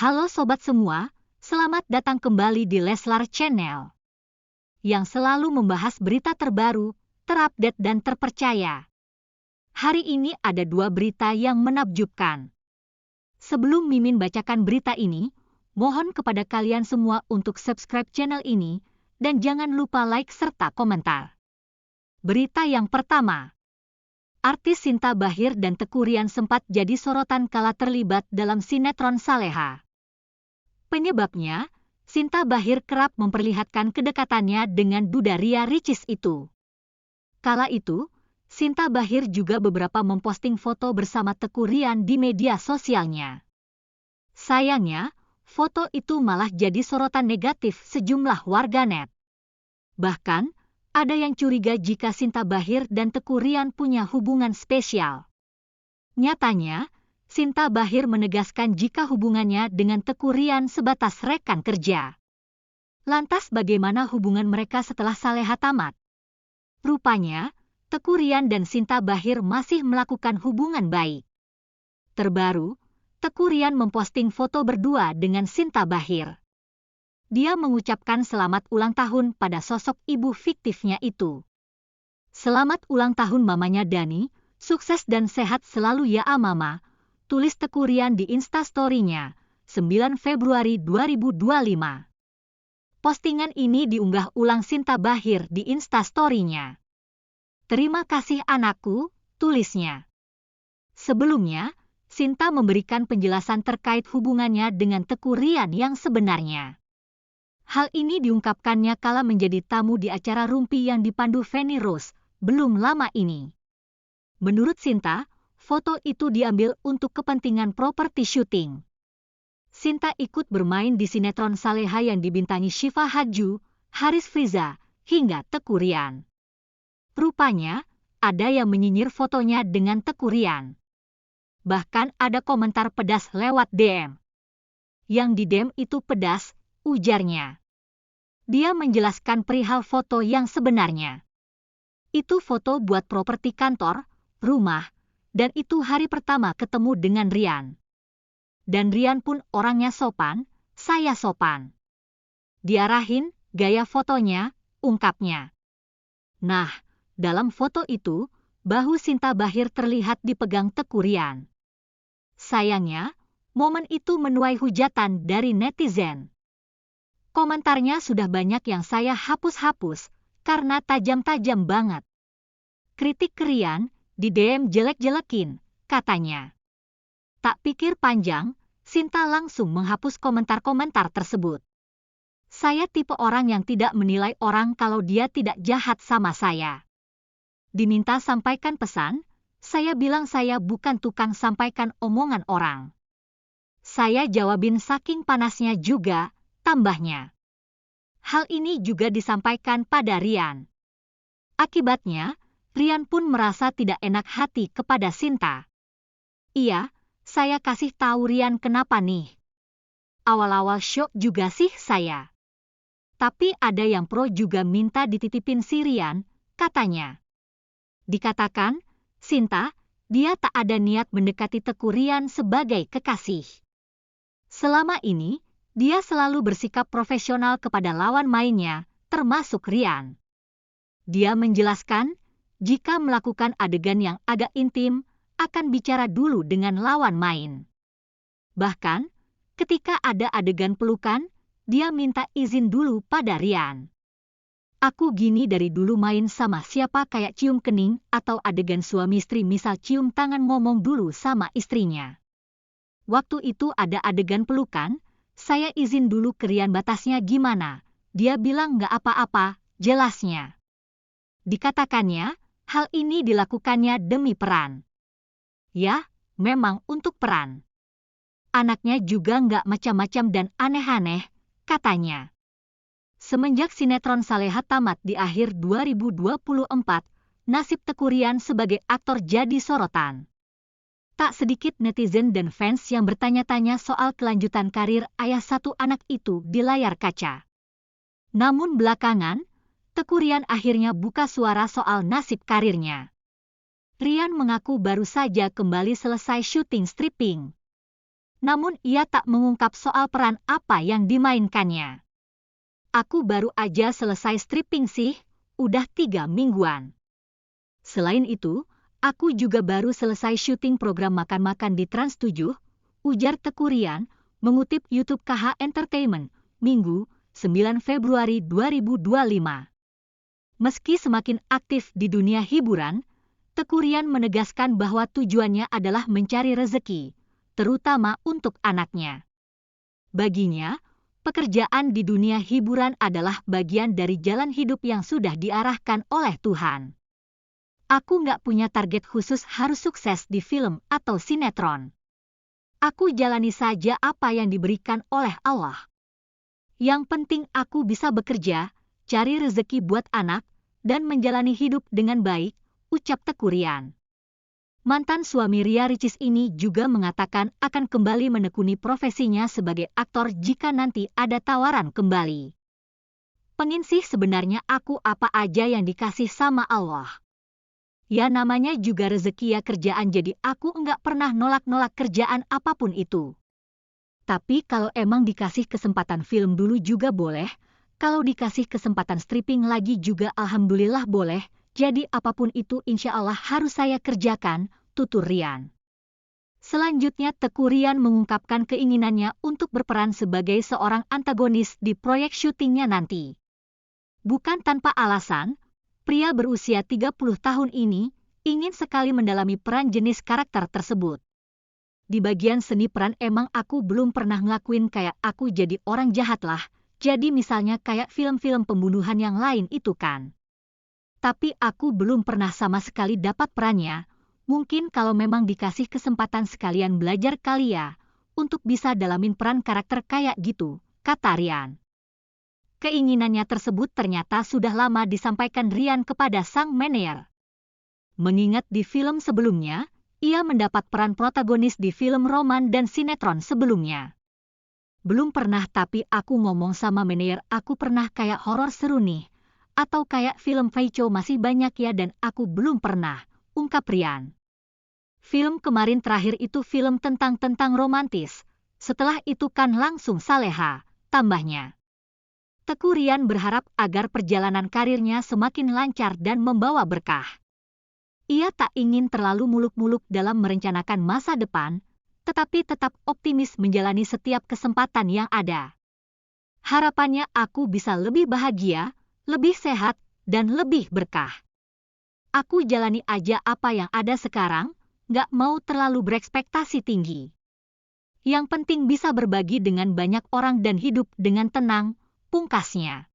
Halo sobat semua, selamat datang kembali di Leslar Channel yang selalu membahas berita terbaru, terupdate dan terpercaya. Hari ini ada dua berita yang menakjubkan. Sebelum Mimin bacakan berita ini, mohon kepada kalian semua untuk subscribe channel ini dan jangan lupa like serta komentar. Berita yang pertama. Artis Sinta Bachir dan Teuku Ryan sempat jadi sorotan kala terlibat dalam sinetron Saleha. Penyebabnya, Sinta Bachir kerap memperlihatkan kedekatannya dengan Duda Ria Ricis itu. Kala itu, Sinta Bachir juga beberapa memposting foto bersama Teuku Ryan di media sosialnya. Sayangnya, foto itu malah jadi sorotan negatif sejumlah warganet. Bahkan, ada yang curiga jika Sinta Bachir dan Teuku Ryan punya hubungan spesial. Nyatanya, Sinta Bachir menegaskan jika hubungannya dengan Teuku Ryan sebatas rekan kerja. Lantas bagaimana hubungan mereka setelah Saleha tamat? Rupanya, Teuku Ryan dan Sinta Bachir masih melakukan hubungan baik. Terbaru, Teuku Ryan memposting foto berdua dengan Sinta Bachir. Dia mengucapkan selamat ulang tahun pada sosok ibu fiktifnya itu. Selamat ulang tahun mamanya Dani, sukses dan sehat selalu ya Mama, tulis Teuku Ryan di Instastory-nya, 9 Februari 2025. Postingan ini diunggah ulang Sinta Bachir di Instastory-nya. Terima kasih anakku, tulisnya. Sebelumnya, Sinta memberikan penjelasan terkait hubungannya dengan Teuku Ryan yang sebenarnya. Hal ini diungkapkannya kala menjadi tamu di acara Rumpi yang dipandu Feni Rose belum lama ini. Menurut Sinta, foto itu diambil untuk kepentingan properti syuting. Sinta ikut bermain di sinetron Saleha yang dibintangi Syifa Hadju, Haris Friza, hingga Teuku Ryan. Rupanya, ada yang menyinyir fotonya dengan Teuku Ryan. Bahkan ada komentar pedas lewat DM. Yang di DM itu pedas, ujarnya. Dia menjelaskan perihal foto yang sebenarnya. Itu foto buat properti kantor, rumah, dan itu hari pertama ketemu dengan Ryan. Dan Ryan pun orangnya sopan, saya sopan. Diarahin, gaya fotonya, ungkapnya. Nah, dalam foto itu, bahu Sinta Bachir terlihat dipegang Teuku Ryan. Sayangnya, momen itu menuai hujatan dari netizen. Komentarnya sudah banyak yang saya hapus-hapus, karena tajam-tajam banget. Kritik ke Ryan, di DM jelek-jelekin, katanya. Tak pikir panjang, Sinta langsung menghapus komentar-komentar tersebut. Saya tipe orang yang tidak menilai orang kalau dia tidak jahat sama saya. Diminta sampaikan pesan, saya bilang saya bukan tukang sampaikan omongan orang. Saya jawabin saking panasnya juga, tambahnya. Hal ini juga disampaikan pada Ryan. Akibatnya, Ryan pun merasa tidak enak hati kepada Sinta. Iya, saya kasih tahu Ryan kenapa nih. Awal-awal syok juga sih saya. Tapi ada yang pro juga minta dititipin si Ryan, katanya. Dikatakan, Sinta, dia tak ada niat mendekati Teuku Ryan sebagai kekasih. Selama ini, dia selalu bersikap profesional kepada lawan mainnya, termasuk Ryan. Dia menjelaskan, jika melakukan adegan yang agak intim, akan bicara dulu dengan lawan main. Bahkan, ketika ada adegan pelukan, dia minta izin dulu pada Ryan. Aku gini dari dulu main sama siapa kayak cium kening atau adegan suami istri misal cium tangan ngomong dulu sama istrinya. Waktu itu ada adegan pelukan, saya izin dulu ke Ryan batasnya gimana, dia bilang nggak apa-apa, jelasnya. Dikatakannya, hal ini dilakukannya demi peran. Ya, memang untuk peran. Anaknya juga nggak macam-macam dan aneh-aneh, katanya. Semenjak sinetron Saleha tamat di akhir 2024, nasib Teuku Ryan sebagai aktor jadi sorotan. Tak sedikit netizen dan fans yang bertanya-tanya soal kelanjutan karir ayah satu anak itu di layar kaca. Namun belakangan, Teuku Ryan akhirnya buka suara soal nasib karirnya. Ryan mengaku baru saja kembali selesai syuting stripping. namun ia tak mengungkap soal peran apa yang dimainkannya. Aku baru aja selesai stripping sih, udah 3 mingguan. Selain itu, aku juga baru selesai syuting program makan-makan di Trans 7, ujar Teuku Ryan, mengutip YouTube KH Entertainment, Minggu, 9 Februari 2025. Meski semakin aktif di dunia hiburan, Teuku Ryan menegaskan bahwa tujuannya adalah mencari rezeki, terutama untuk anaknya. Baginya, pekerjaan di dunia hiburan adalah bagian dari jalan hidup yang sudah diarahkan oleh Tuhan. Aku nggak punya target khusus harus sukses di film atau sinetron. Aku jalani saja apa yang diberikan oleh Allah. Yang penting aku bisa bekerja, cari rezeki buat anak, dan menjalani hidup dengan baik, ucap Teuku Ryan. Mantan suami Ria Ricis ini juga mengatakan akan kembali menekuni profesinya sebagai aktor jika nanti ada tawaran kembali. Pengen sih sebenarnya aku apa aja yang dikasih sama Allah. Ya namanya juga rezeki ya kerjaan, jadi aku enggak pernah nolak-nolak kerjaan apapun itu. Tapi kalau emang dikasih kesempatan film dulu juga boleh, kalau dikasih kesempatan stripping lagi juga alhamdulillah boleh, jadi apapun itu insya Allah harus saya kerjakan, tutur Ryan. Selanjutnya Teuku Ryan mengungkapkan keinginannya untuk berperan sebagai seorang antagonis di proyek syutingnya nanti. Bukan tanpa alasan, pria berusia 30 tahun ini ingin sekali mendalami peran jenis karakter tersebut. Di bagian seni peran emang aku belum pernah ngelakuin kayak aku jadi orang jahat lah, jadi misalnya kayak film-film pembunuhan yang lain itu kan. Tapi aku belum pernah sama sekali dapat perannya, mungkin kalau memang dikasih kesempatan sekalian belajar kali ya, untuk bisa dalamin peran karakter kayak gitu, kata Ryan. Keinginannya tersebut ternyata sudah lama disampaikan Ryan kepada sang manajer. Mengingat di film sebelumnya, ia mendapat peran protagonis di film roman dan sinetron sebelumnya. Belum pernah tapi aku ngomong sama manajer aku pernah kayak horor seru nih, atau kayak film Faico masih banyak ya dan aku belum pernah, ungkap Ryan. Film kemarin terakhir itu film tentang romantis, setelah itu kan langsung saleha, tambahnya. Teuku Ryan berharap agar perjalanan karirnya semakin lancar dan membawa berkah. Ia tak ingin terlalu muluk-muluk dalam merencanakan masa depan, tetapi tetap optimis menjalani setiap kesempatan yang ada. Harapannya aku bisa lebih bahagia, lebih sehat, dan lebih berkah. Aku jalani aja apa yang ada sekarang, gak mau terlalu berekspektasi tinggi. Yang penting bisa berbagi dengan banyak orang dan hidup dengan tenang, pungkasnya.